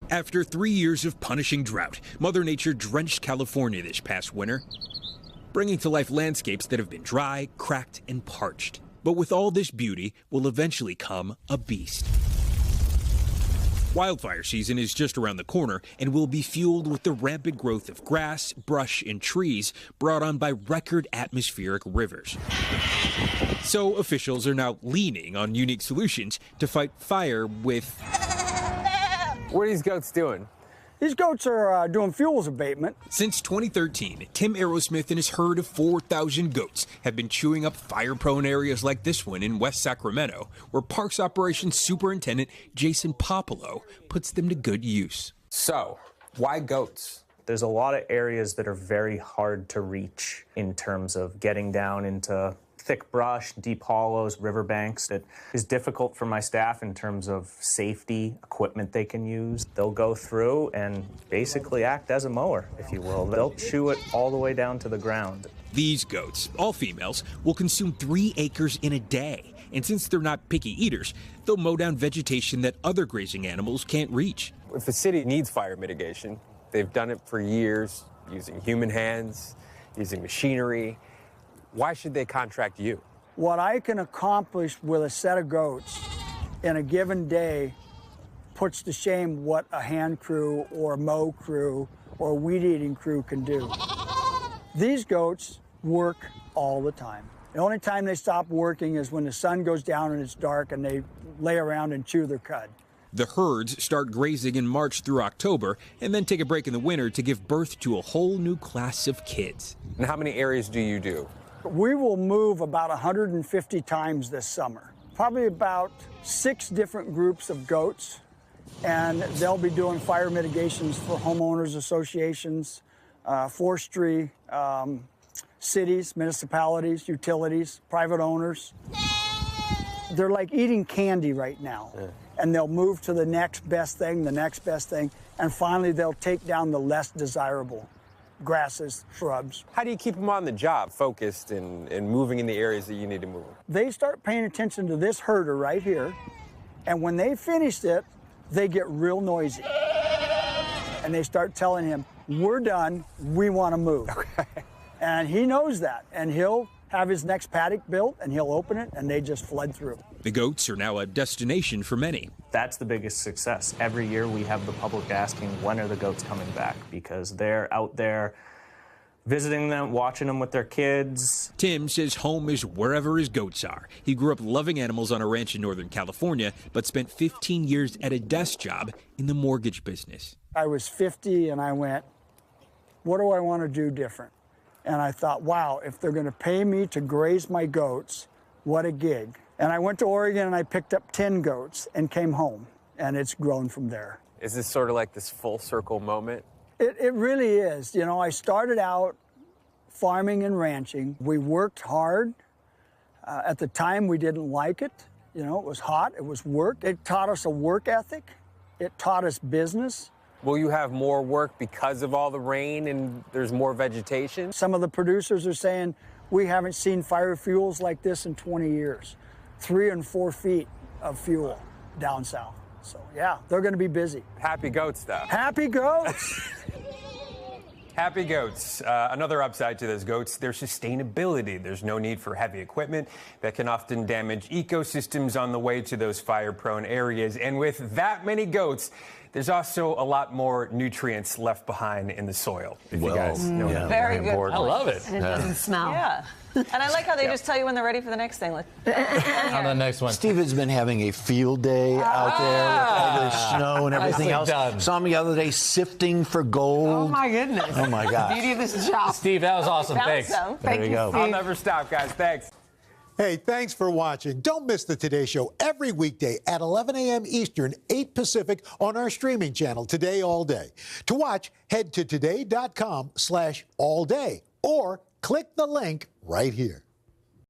After 3 years of punishing drought, Mother Nature drenched California this past winter, bringing to life landscapes that have been dry, cracked, and parched. But with all this beauty will eventually come a beast. Wildfire season is just around the corner and will be fueled with the rampant growth of grass, brush, and trees brought on by record atmospheric rivers. So officials are now leaning on unique solutions to fight fire with... What are these goats doing? These goats are doing fuels abatement. Since 2013, Tim Aerosmith and his herd of 4,000 goats have been chewing up fire-prone areas like this one in West Sacramento, where Parks Operations Superintendent Jason Popolo puts them to good use. So, why goats? There's a lot of areas that are very hard to reach in terms of getting down into thick brush, deep hollows, riverbanks. It is difficult for my staff in terms of safety, equipment they can use. They'll go through and basically act as a mower, if you will. They'll chew it all the way down to the ground. These goats, all females, will consume 3 acres in a day. And since they're not picky eaters, they'll mow down vegetation that other grazing animals can't reach. If the city needs fire mitigation, they've done it for years using human hands, using machinery. Why should they contract you? What I can accomplish with a set of goats in a given day puts to shame what a hand crew or a mow crew or a weed eating crew can do. These goats work all the time. The only time they stop working is when the sun goes down and it's dark and they lay around and chew their cud. The herds start grazing in March through October and then take a break in the winter to give birth to a whole new class of kids. And how many areas do you do? We will move about 150 times this summer. Probably about 6 different groups of goats, and they'll be doing fire mitigations for homeowners associations, forestry, cities, municipalities, utilities, private owners. They're like eating candy right now, and they'll move to the next best thing, and finally they'll take down the less desirable grasses, shrubs. How do you keep them on the job, focused and moving in the areas that you need to move? They start paying attention to this herder right here, and when they finished it, they get real noisy. And they start telling him, we're done, we want to move. Okay. And he knows that, and he'll have his next paddock built, and he'll open it, and they just flood through. The goats are now a destination for many. That's the biggest success. Every year we have the public asking, when are the goats coming back? Because they're out there visiting them, watching them with their kids. Tim says home is wherever his goats are. He grew up loving animals on a ranch in Northern California, but spent 15 years at a desk job in the mortgage business. I was 50, and I went, what do I want to do different? And I thought, wow, if they're going to pay me to graze my goats, what a gig. And I went to Oregon and I picked up 10 goats and came home, and it's grown from there. Is this sort of like this full circle moment? It really is. You know, I started out farming and ranching. We worked hard. At the time, we didn't like it. You know, it was hot, it was work. It taught us a work ethic. It taught us business. Will you have more work because of all the rain and there's more vegetation? Some of the producers are saying, we haven't seen fire fuels like this in 20 years. 3 and 4 feet of fuel down south. So yeah, they're going to be busy. Happy goats, though. Happy goats. Happy goats. Another upside to those goats, their sustainability. There's no need for heavy equipment that can often damage ecosystems on the way to those fire-prone areas. And with that many goats, there's also a lot more nutrients left behind in the soil, if you guys know that. Very good. I love it. And it doesn't smell. Yeah. And I like how they just tell you when they're ready for the next thing. On the next one. Steve has been having a field day out there with all the snow and everything else. Done. Saw him the other day sifting for gold. Oh, my goodness. Oh, my God. Beauty of this job. Steve, that was awesome. Thanks. There you go. I'll never stop, guys. Thanks. Hey, thanks for watching. Don't miss the Today Show every weekday at 11 a.m. Eastern, 8 Pacific on our streaming channel, Today All Day. To watch, head to today.com/allday or click the link right here.